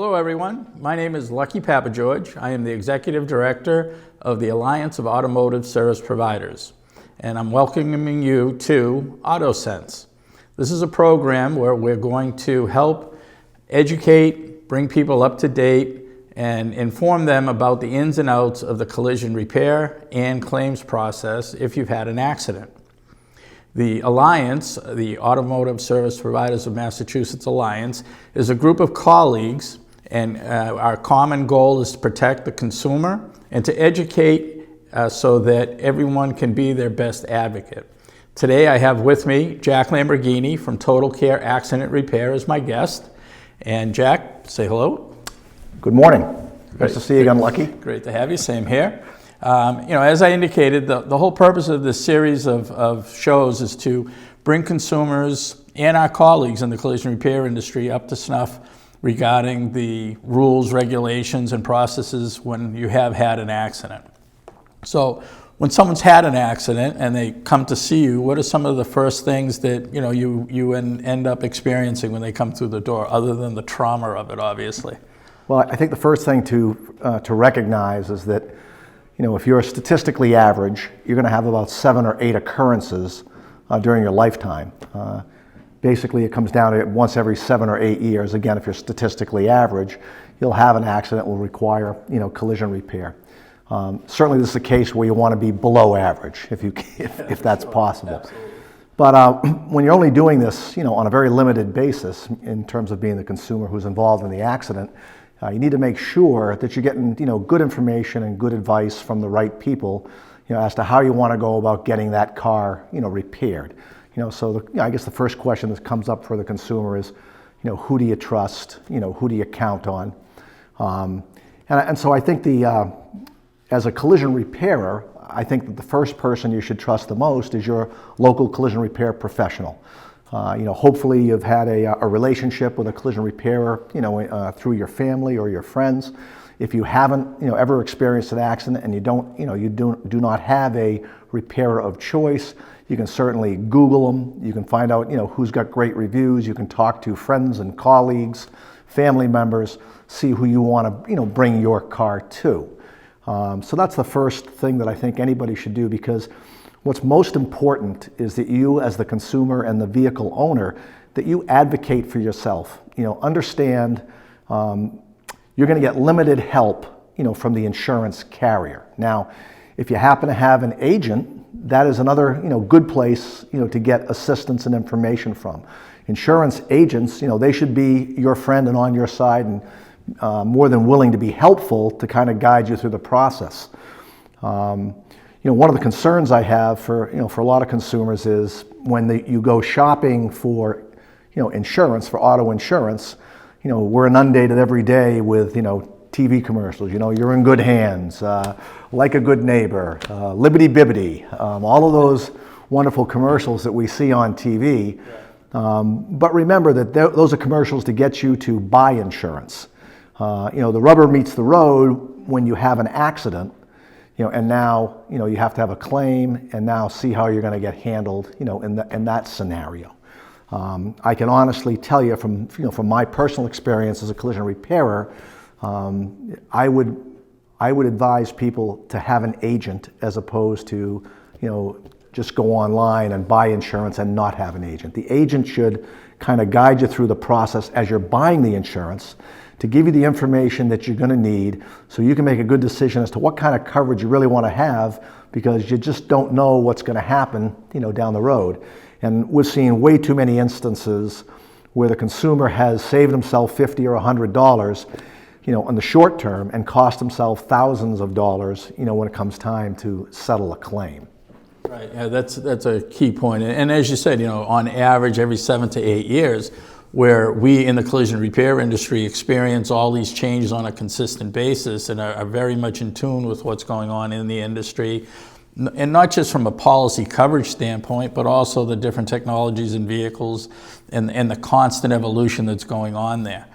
Hello everyone, my name is Lucky Papageorg. I am the Executive Director of the Alliance of Automotive Service Providers, and I'm welcoming you to AutoSense. This is a program where we're going to help educate, bring people up to date, and inform them about the ins and outs of the collision repair and claims process if you've had an accident. The Alliance, the Automotive Service Providers of Massachusetts Alliance, is a group of colleagues, and our common goal is to protect the consumer and to educate so that everyone can be their best advocate. Today I have with me Jack Lamborghini from Total Care Accident Repair as my guest. And Jack, say hello. Good morning. Nice to see you again, Lucky. Great to have you, same here. As I indicated, the whole purpose of this series of shows is to bring consumers and our colleagues in the collision repair industry up to snuff regarding the rules, regulations, and processes when you have had an accident. So when someone's had an accident and they come to see you, what are some of the first things that you end up experiencing when they come through the door, other than the trauma of it, obviously? Well, I think the first thing to recognize is that if you're statistically average, you're going to have about 7 or 8 occurrences during your lifetime. Basically, it comes down to once every 7 or 8 years. Again, if you're statistically average, you'll have an accident that will require collision repair. Certainly, this is a case where you want to be below average, if that's possible. Absolutely. But when you're only doing this, on a very limited basis in terms of being the consumer who's involved in the accident, you need to make sure that you're getting good information and good advice from the right people as to how you want to go about getting that car repaired. So I guess the first question that comes up for the consumer is who do you trust, who do you count on, and so I think as a collision repairer, I think that the first person you should trust the most is your local collision repair professional. Hopefully you've had a relationship with a collision repairer, through your family or your friends. If you haven't, ever experienced an accident and you do not have a repairer of choice, you can certainly Google them. You can find out, who's got great reviews. You can talk to friends and colleagues, family members, see who you want to, bring your car to. So that's the first thing that I think anybody should do, because what's most important is that you, as the consumer and the vehicle owner, that you advocate for yourself. Understand you're going to get limited help, from the insurance carrier. Now, if you happen to have an agent, that is another, good place, to get assistance and information from. Insurance agents, they should be your friend and on your side, and more than willing to be helpful to kind of guide you through the process. One of the concerns I have for a lot of consumers is when you go shopping for, insurance, for auto insurance, we're inundated every day with, TV commercials, you're in good hands, like a good neighbor, libbity bibbity, all of those wonderful commercials that we see on TV. But remember that those are commercials to get you to buy insurance. The rubber meets the road when you have an accident. And now, you have to have a claim and now see how you're going to get handled, in that scenario. I can honestly tell you from my personal experience as a collision repairer, I would advise people to have an agent as opposed to, just go online and buy insurance and not have an agent. The agent should kind of guide you through the process as you're buying the insurance, to give you the information that you're going to need so you can make a good decision as to what kind of coverage you really want to have, because you just don't know what's going to happen, down the road. And we've seen way too many instances where the consumer has saved himself $50 or $100, in the short term, and cost himself thousands of dollars, when it comes time to settle a claim. Right, yeah, that's a key point. And as you said, on average, every 7 to 8 years, where we in the collision repair industry experience all these changes on a consistent basis and are very much in tune with what's going on in the industry, and not just from a policy coverage standpoint, but also the different technologies in vehicles and the constant evolution that's going on there.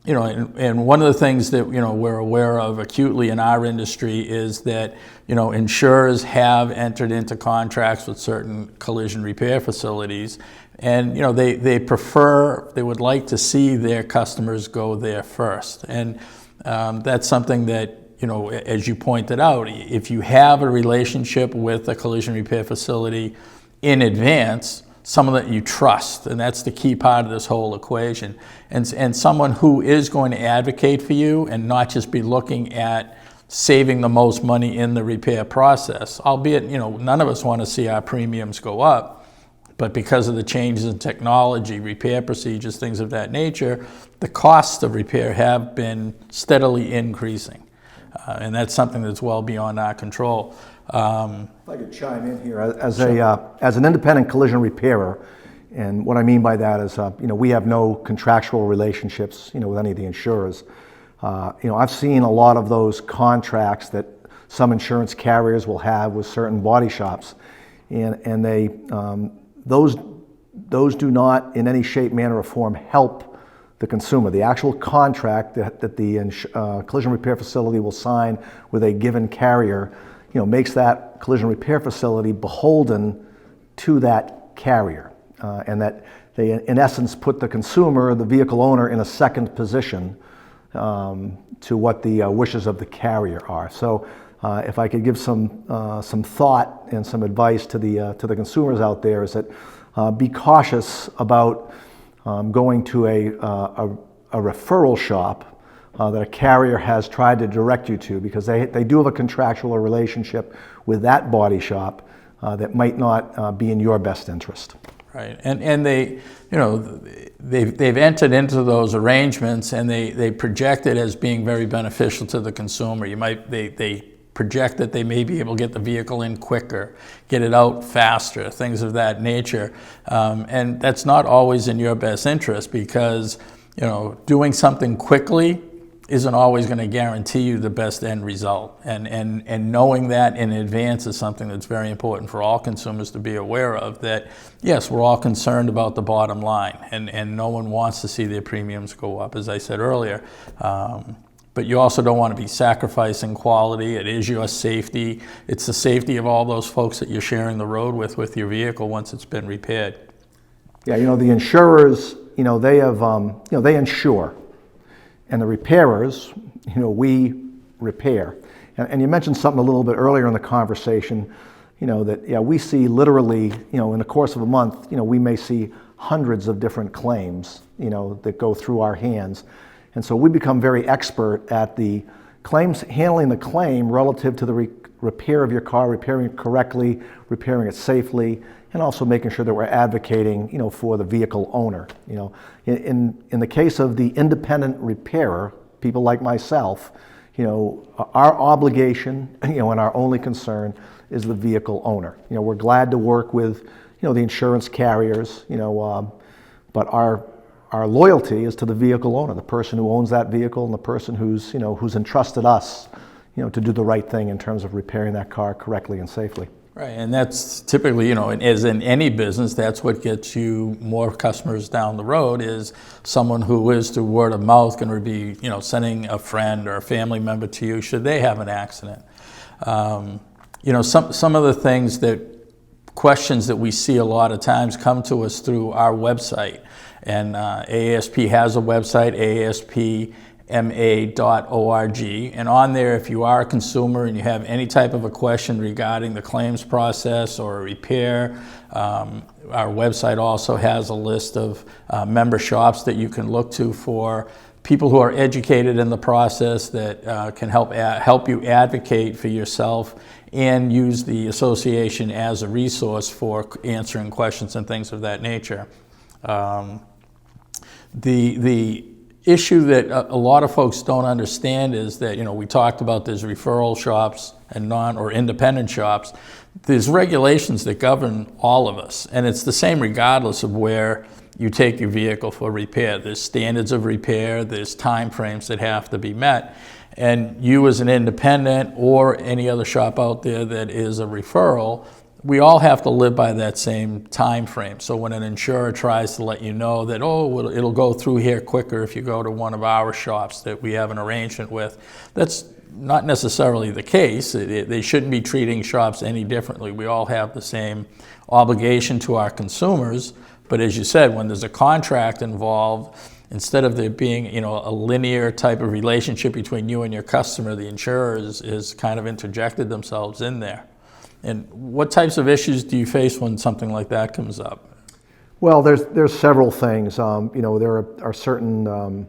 and one of the things that, we're aware of acutely in our industry is that, insurers have entered into contracts with certain collision repair facilities, and, they would like to see their customers go there first. And that's something that, as you pointed out, if you have a relationship with a collision repair facility in advance, someone that you trust, and that's the key part of this whole equation, and someone who is going to advocate for you and not just be looking at saving the most money in the repair process. Albeit, none of us want to see our premiums go up, but because of the changes in technology, repair procedures, things of that nature, the costs of repair have been steadily increasing, and that's something that's well beyond our control. If I could chime in here, as an independent collision repairer, and what I mean by that is, we have no contractual relationships, with any of the insurers. I've seen a lot of those contracts that some insurance carriers will have with certain body shops, and they those do not in any shape, manner, or form help the consumer. The actual contract that the collision repair facility will sign with a given carrier, makes that collision repair facility beholden to that carrier, and that they, in essence, put the consumer, the vehicle owner, in a second position to what the wishes of the carrier are. So, if I could give some thought and some advice to the consumers out there, is that be cautious about going to a referral shop that a carrier has tried to direct you to, because they do have a contractual relationship with that body shop that might not be in your best interest. Right, and they, they've entered into those arrangements, and they project it as being very beneficial to the consumer. They project that they may be able to get the vehicle in quicker, get it out faster, things of that nature, and that's not always in your best interest, because doing something quickly isn't always going to guarantee you the best end result. And knowing that in advance is something that's very important for all consumers to be aware of, that yes, we're all concerned about the bottom line, and no one wants to see their premiums go up, as I said earlier. But you also don't want to be sacrificing quality. It is your safety. It's the safety of all those folks that you're sharing the road with your vehicle once it's been repaired. Yeah, the insurers, they have, they insure. And the repairers, we repair. And you mentioned something a little bit earlier in the conversation, that we see literally, in the course of a month, we may see hundreds of different claims, that go through our hands. And so we become very expert at the claims, handling the claim relative to the repair of your car, repairing it correctly, repairing it safely, and also making sure that we're advocating, for the vehicle owner. In the case of the independent repairer, people like myself, our obligation, and our only concern is the vehicle owner. We're glad to work with, the insurance carriers, but our loyalty is to the vehicle owner, the person who owns that vehicle, and the person who's entrusted us, to do the right thing in terms of repairing that car correctly and safely. Right, and that's typically, as in any business, that's what gets you more customers down the road, is someone who is, through word of mouth, going to be, sending a friend or a family member to you should they have an accident. Some of the things questions that we see a lot of times come to us through our website, and AASP has a website, AASP-MA.org, and on there, if you are a consumer and you have any type of a question regarding the claims process or a repair, our website also has a list of member shops that you can look to for people who are educated in the process, that can help you advocate for yourself and use the association as a resource for answering questions and things of that nature. The issue that a lot of folks don't understand is that, we talked about there's referral shops and non or independent shops. There's regulations that govern all of us, and it's the same regardless of where you take your vehicle for repair. There's standards of repair, there's time frames that have to be met, and you as an independent or any other shop out there that is a referral, we all have to live by that same time frame. So when an insurer tries to let you know that, oh, well, it'll go through here quicker if you go to one of our shops that we have an arrangement with, that's not necessarily the case. They shouldn't be treating shops any differently. We all have the same obligation to our consumers. But as you said, when there's a contract involved, instead of there being, a linear type of relationship between you and your customer, the insurer is kind of interjected themselves in there. And what types of issues do you face when something like that comes up? Well, there's several things. There are certain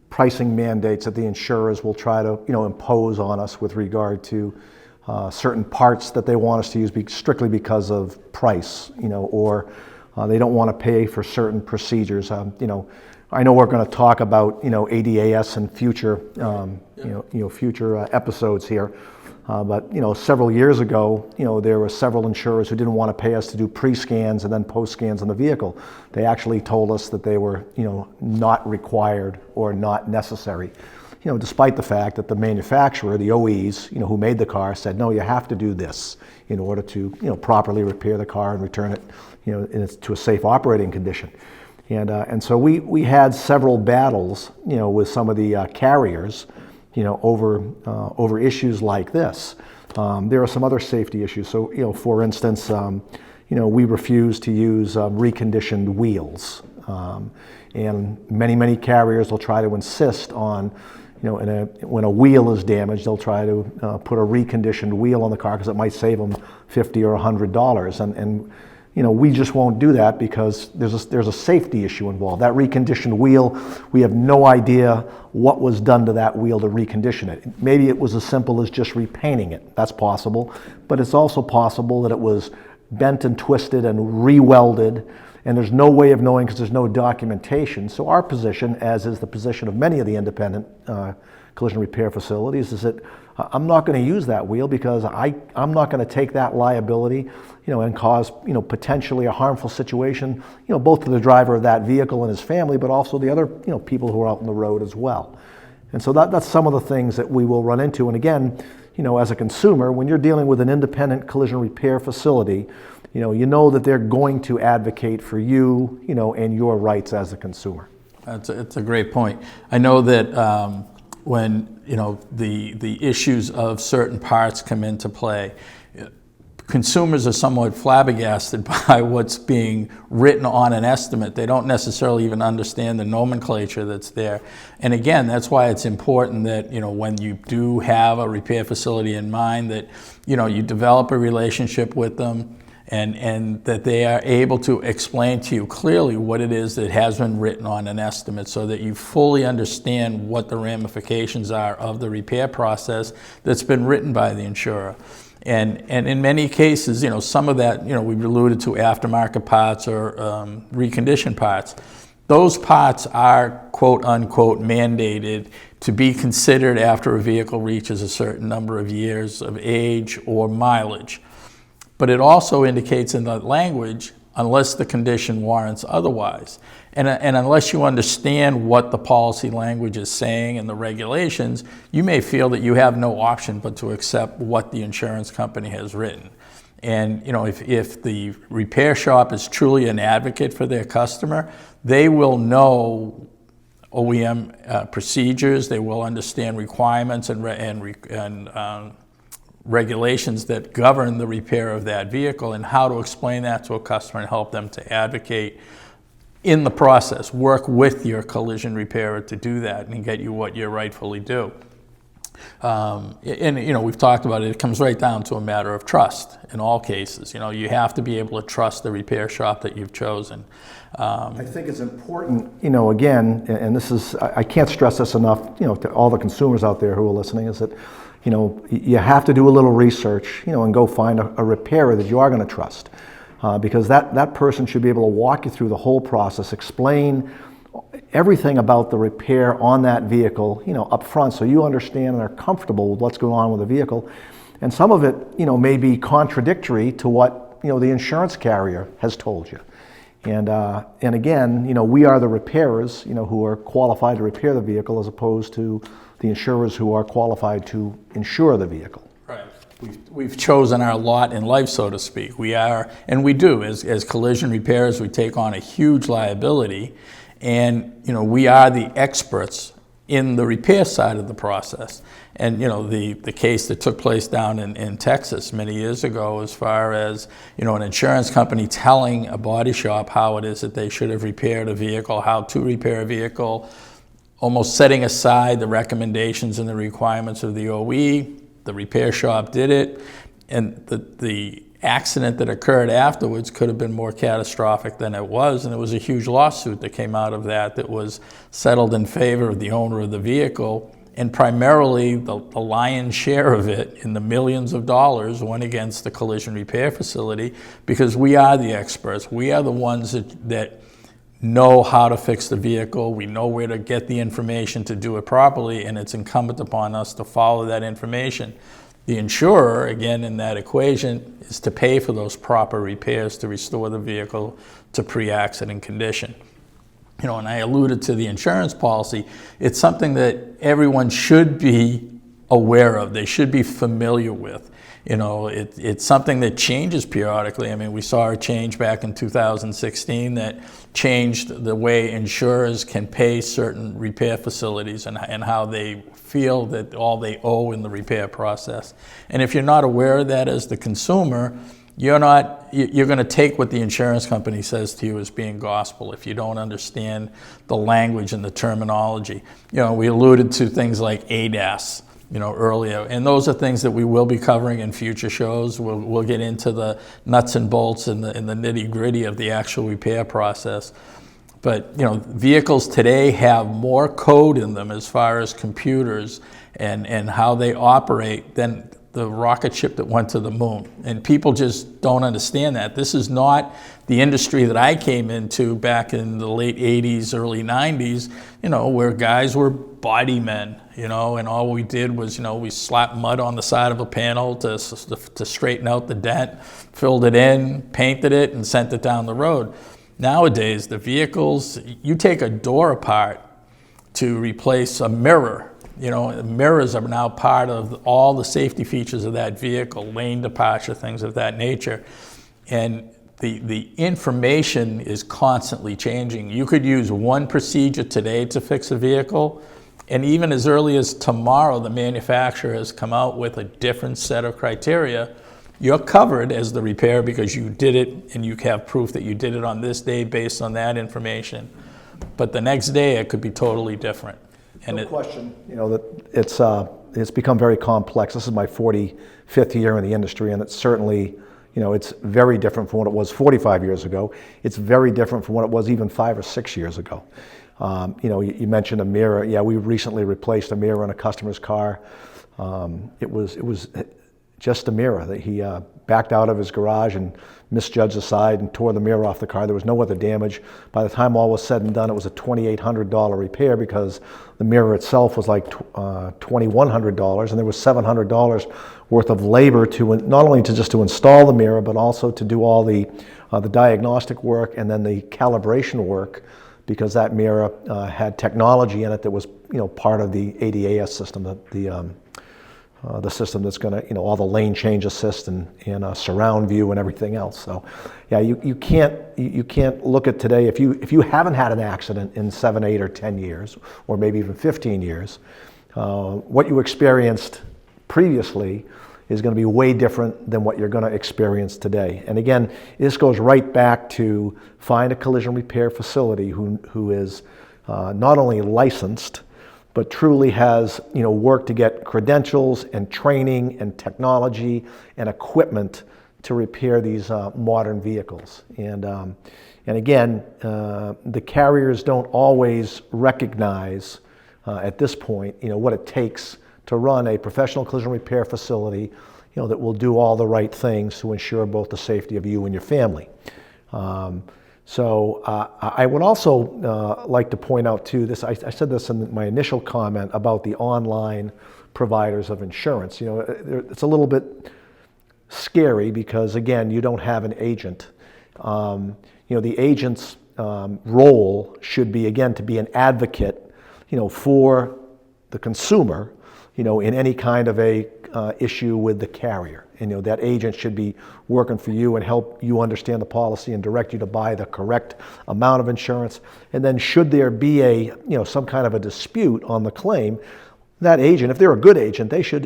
pricing mandates that the insurers will try to impose on us with regard to certain parts that they want us to use strictly because of price, or they don't want to pay for certain procedures. I know we're going to talk about ADAS in future future episodes here. But several years ago, there were several insurers who didn't want to pay us to do pre-scans and then post-scans on the vehicle. They actually told us that they were, not required or not necessary. Despite the fact that the manufacturer, the OEs, who made the car, said, no, you have to do this in order to, properly repair the car and return it, to a safe operating condition. And so we had several battles, with some of the carriers. Over issues like this. There are some other safety issues. So, for instance, we refuse to use reconditioned wheels. And many carriers will try to insist on, when a wheel is damaged, they'll try to put a reconditioned wheel on the car because it might save them $50 or $100. And we just won't do that because there's a safety issue involved. That reconditioned wheel, we have no idea what was done to that wheel to recondition it. Maybe it was as simple as just repainting it. That's possible. But it's also possible that it was bent and twisted and re-welded, and there's no way of knowing because there's no documentation. So our position, as is the position of many of the independent collision repair facilities, is that I'm not going to use that wheel because I'm not going to take that liability, and cause, potentially a harmful situation, both to the driver of that vehicle and his family, but also the other, people who are out on the road as well. And so that's some of the things that we will run into. And again, as a consumer, when you're dealing with an independent collision repair facility, you know that they're going to advocate for you, and your rights as a consumer. It's a great point. I know that when the issues of certain parts come into play, consumers are somewhat flabbergasted by what's being written on an estimate. They don't necessarily even understand the nomenclature that's there. And again, that's why it's important that when you do have a repair facility in mind, that you develop a relationship with them, and that they are able to explain to you clearly what it is that has been written on an estimate so that you fully understand what the ramifications are of the repair process that's been written by the insurer. And in many cases, some of that, we've alluded to aftermarket parts or reconditioned parts. Those parts are, quote unquote, mandated to be considered after a vehicle reaches a certain number of years of age or mileage. But it also indicates in the language, unless the condition warrants otherwise. And unless you understand what the policy language is saying and the regulations, you may feel that you have no option but to accept what the insurance company has written. And if the repair shop is truly an advocate for their customer, they will know OEM procedures, they will understand requirements and regulations that govern the repair of that vehicle and how to explain that to a customer and help them to advocate in the process. Work with your collision repairer to do that and get you what you rightfully do. We've talked about it. It comes right down to a matter of trust in all cases. You have to be able to trust the repair shop that you've chosen. I think it's important, again, and this is, I can't stress this enough, to all the consumers out there who are listening, is that you have to do a little research, and go find a repairer that you are going to trust, because that person should be able to walk you through the whole process, explain everything about the repair on that vehicle, up front, so you understand and are comfortable with what's going on with the vehicle. And some of it, may be contradictory to what the insurance carrier has told you. And again, we are the repairers, who are qualified to repair the vehicle, as opposed to the insurers who are qualified to insure the vehicle. Right. we've chosen our lot in life, so to speak. We are, and we do, as collision repairers, we take on a huge liability, and we are the experts in the repair side of the process. And the case that took place down in Texas many years ago, as far as an insurance company telling a body shop how it is that they should have repaired a vehicle, how to repair a vehicle, almost setting aside the recommendations and the requirements of the OE. The repair shop did it, and the accident that occurred afterwards could have been more catastrophic than it was, and there was a huge lawsuit that came out of that was settled in favor of the owner of the vehicle, and primarily the lion's share of it, in the millions of dollars, went against the collision repair facility, because we are the experts. We are the ones that know how to fix the vehicle. We know where to get the information to do it properly, and it's incumbent upon us to follow that information. The insurer, again, in that equation, is to pay for those proper repairs to restore the vehicle to pre-accident condition. And I alluded to the insurance policy. It's something that everyone should be aware of. They should be familiar with. It's something that changes periodically. I mean, we saw a change back in 2016 that changed the way insurers can pay certain repair facilities and how they feel that all they owe in the repair process. And if you're not aware of that as the consumer, you're going to take what the insurance company says to you as being gospel if you don't understand the language and the terminology. We alluded to things like ADAS, earlier. And those are things that we will be covering in future shows. We'll get into the nuts and bolts and the nitty gritty of the actual repair process. But, vehicles today have more code in them as far as computers and how they operate than the rocket ship that went to the moon. And people just don't understand that. This is not the industry that I came into back in the late 80s, early 90s, where guys were body men, and all we did was, we slapped mud on the side of a panel to straighten out the dent, filled it in, painted it, and sent it down the road. Nowadays, the vehicles, you take a door apart to replace a mirror. Mirrors are now part of all the safety features of that vehicle, lane departure, things of that nature. And the information is constantly changing. You could use one procedure today to fix a vehicle, and even as early as tomorrow, the manufacturer has come out with a different set of criteria. You're covered as the repair because you did it, and you have proof that you did it on this day based on that information. But the next day, it could be totally different. And no question, that it's become very complex. This is my 45th year in the industry, and it's certainly, it's very different from what it was 45 years ago. It's very different from what it was even 5 or 6 years ago. You mentioned a mirror. Yeah, we recently replaced a mirror in a customer's car. It was just a mirror that he backed out of his garage and misjudged the side and tore the mirror off the car. There was no other damage. By the time all was said and done, it was a $2,800 repair because the mirror itself was like $2,100, and there was $700 worth of labor to not only to install the mirror, but also to do all the diagnostic work and then the calibration work, because that mirror had technology in it that was part of the ADAS system, the system that's going to, all the lane change assist and surround view and everything else. So, yeah, you can't look at today if you haven't had an accident in 7, 8, or 10 years, or maybe even 15 years. What you experienced previously is going to be way different than what you're going to experience today. And again, this goes right back to find a collision repair facility who is not only licensed, but truly has worked to get credentials and training and technology and equipment to repair these modern vehicles. And again, the carriers don't always recognize at this point what it takes to run a professional collision repair facility that will do all the right things to ensure both the safety of you and your family. So I would also like to point out too, I said this in my initial comment about the online providers of insurance. It's a little bit scary because, again, you don't have an agent. The agent's role should be, again, to be an advocate, for the consumer, in any kind of a issue with the carrier. And that agent should be working for you and help you understand the policy and direct you to buy the correct amount of insurance. And then should there be some kind of a dispute on the claim, that agent, if they're a good agent, they should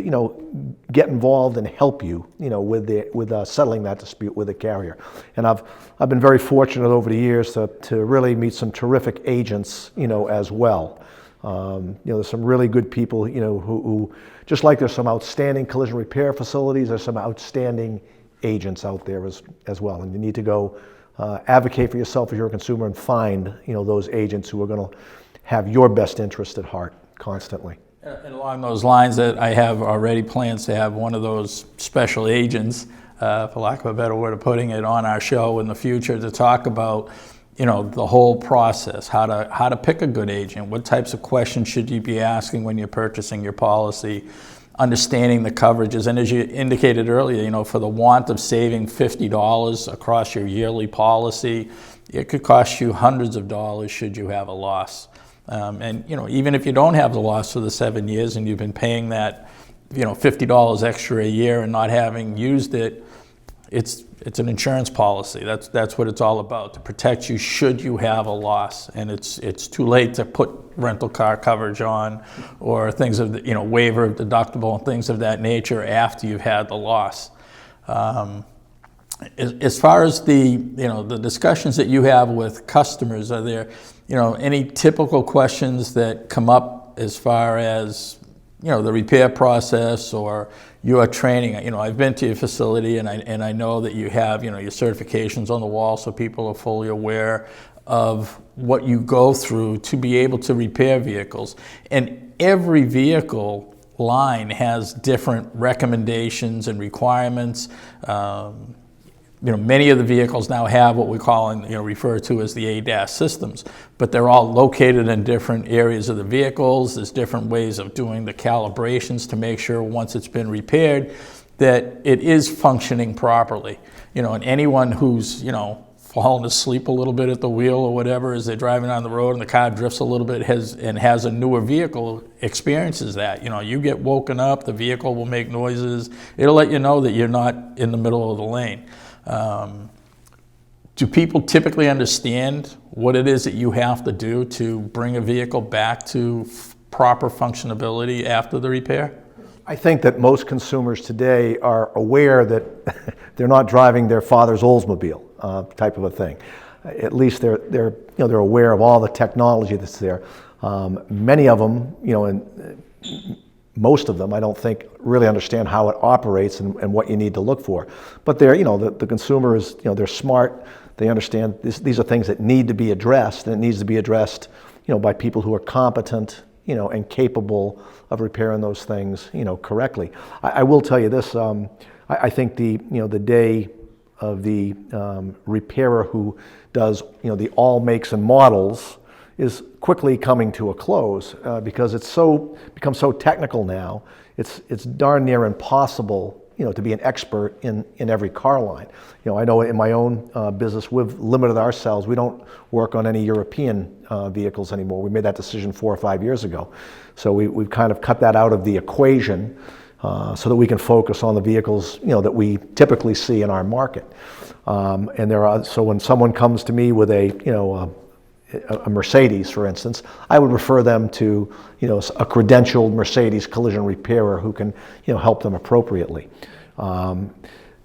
get involved and help you with settling that dispute with the carrier. And I've been very fortunate over the years to really meet some terrific agents as well. There's some really good people who just like there's some outstanding collision repair facilities, there's some outstanding agents out there as well. And you need to go advocate for yourself as you're a consumer and find those agents who are going to have your best interest at heart constantly. And along those lines, that I have already plans to have one of those special agents, for lack of a better word of putting it, on our show in the future to talk about the whole process, how to pick a good agent, what types of questions should you be asking when you're purchasing your policy, understanding the coverages. And as you indicated earlier, for the want of saving $50 across your yearly policy, it could cost you hundreds of dollars should you have a loss. And even if you don't have the loss for the 7 years and you've been paying that $50 extra a year and not having used it, it's an insurance policy. That's what it's all about, to protect you should you have a loss. And it's too late to put rental car coverage on or things of the, waiver of deductible and things of that nature after you've had the loss. As far as the discussions that you have with customers, are there any typical questions that come up as far as the repair process or your training? I've been to your facility and I know that you have your certifications on the wall, so people are fully aware of what you go through to be able to repair vehicles. And every vehicle line has different recommendations and requirements. Many of the vehicles now have what we call and refer to as the ADAS systems, but they're all located in different areas of the vehicles. There's different ways of doing the calibrations to make sure once it's been repaired that it is functioning properly. And anyone who's fallen asleep a little bit at the wheel or whatever as they're driving on the road and the car drifts a little bit has a newer vehicle experiences that. You get woken up, the vehicle will make noises. It'll let you know that you're not in the middle of the lane. Do people typically understand what it is that you have to do to bring a vehicle back to proper functionability after the repair? I think that most consumers today are aware that they're not driving their father's Oldsmobile type of a thing. At least they're aware of all the technology that's there. Many of them, and most of them, I don't think, really understand how it operates and what you need to look for. But they're, the consumer is, they're smart. They understand these are things that need to be addressed, and it needs to be addressed, by people who are competent, and capable of repairing those things, correctly. I will tell you this. I think the day of the repairer who does, the all makes and models is quickly coming to a close because it's become so technical now. It's darn near impossible, to be an expert in every car line. I know in my own business we've limited ourselves. We don't work on any European vehicles anymore. We made that decision 4 or 5 years ago. So we've kind of cut that out of the equation so that we can focus on the vehicles, that we typically see in our market. And so when someone comes to me with a Mercedes, for instance, I would refer them to, a credentialed Mercedes collision repairer who can, help them appropriately.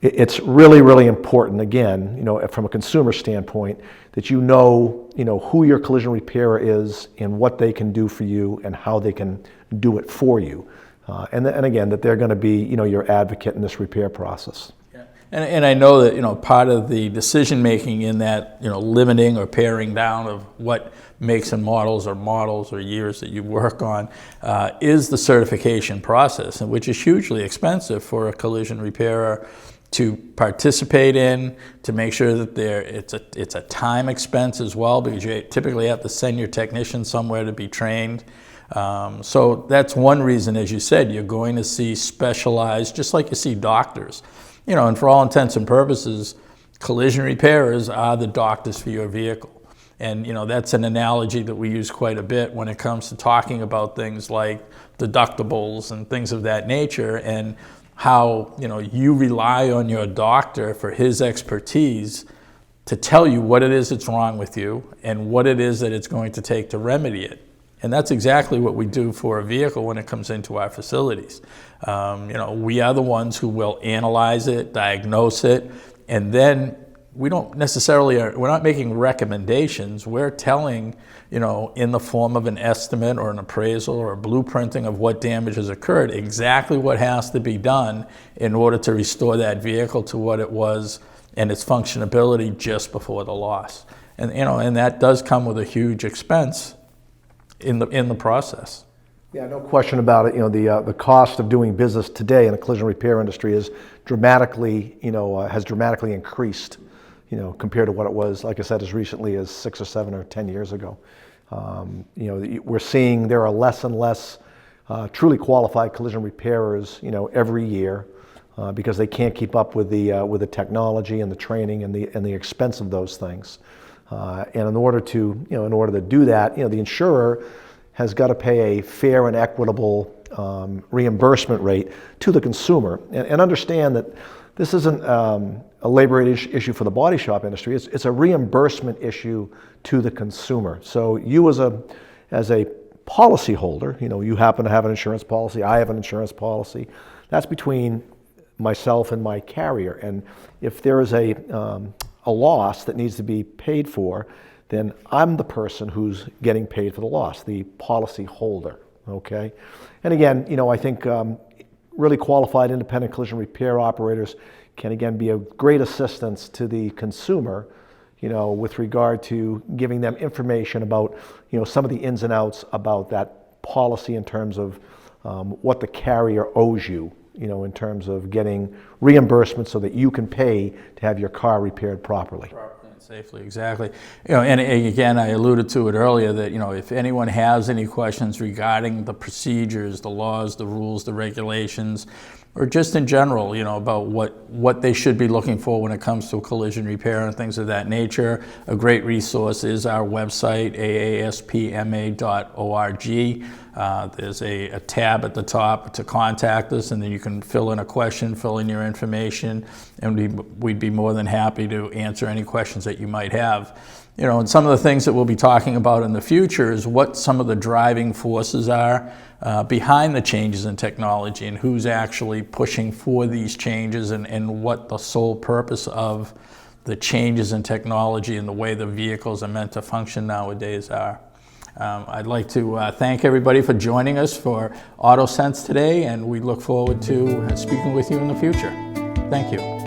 It's really, really important, again, from a consumer standpoint, that who your collision repairer is and what they can do for you and how they can do it for you. And again, that they're going to be, your advocate in this repair process. And I know that, part of the decision-making in that, limiting or paring down of what makes and models or years that you work on is the certification process, which is hugely expensive for a collision repairer to participate in, to make sure that it's a time expense as well, because you typically have to send your technician somewhere to be trained. So that's one reason, as you said, you're going to see specialized, just like you see doctors. And for all intents and purposes, collision repairers are the doctors for your vehicle. And that's an analogy that we use quite a bit when it comes to talking about things like deductibles and things of that nature, and how you rely on your doctor for his expertise to tell you what it is that's wrong with you and what it is that it's going to take to remedy it. And that's exactly what we do for a vehicle when it comes into our facilities. We are the ones who will analyze it, diagnose it, and then we're not making recommendations. We're telling, in the form of an estimate or an appraisal or a blueprinting of what damage has occurred, exactly what has to be done in order to restore that vehicle to what it was and its functionability just before the loss. And that does come with a huge expense in the process. Yeah, no question about it. The cost of doing business today in the collision repair industry is dramatically, has dramatically increased, compared to what it was, like I said, as recently as 6 or 7 or 10 years ago. We're seeing there are less and less truly qualified collision repairers, every year, because they can't keep up with the technology and the training and the expense of those things. And in order to do that, the insurer has got to pay a fair and equitable reimbursement rate to the consumer. And understand that this isn't a labor rate issue for the body shop industry. It's a reimbursement issue to the consumer. So you as a policy holder, you happen to have an insurance policy, I have an insurance policy. That's between myself and my carrier. And if there is a loss that needs to be paid for, then I'm the person who's getting paid for the loss, the policy holder, okay? And again, I think really qualified independent collision repair operators can again be a great assistance to the consumer, with regard to giving them information about, some of the ins and outs about that policy in terms of what the carrier owes you, in terms of getting reimbursement so that you can pay to have your car repaired properly. Safely, exactly. And again, I alluded to it earlier that, if anyone has any questions regarding the procedures, the laws, the rules, the regulations, or just in general, about what they should be looking for when it comes to collision repair and things of that nature, a great resource is our website, AASP-MA.org. There's a tab at the top to contact us, and then you can fill in a question, fill in your information, and we'd be more than happy to answer any questions that you might have. And some of the things that we'll be talking about in the future is what some of the driving forces are behind the changes in technology, and who's actually pushing for these changes, and what the sole purpose of the changes in technology and the way the vehicles are meant to function nowadays are. I'd like to thank everybody for joining us for AutoSense today, and we look forward to speaking with you in the future. Thank you.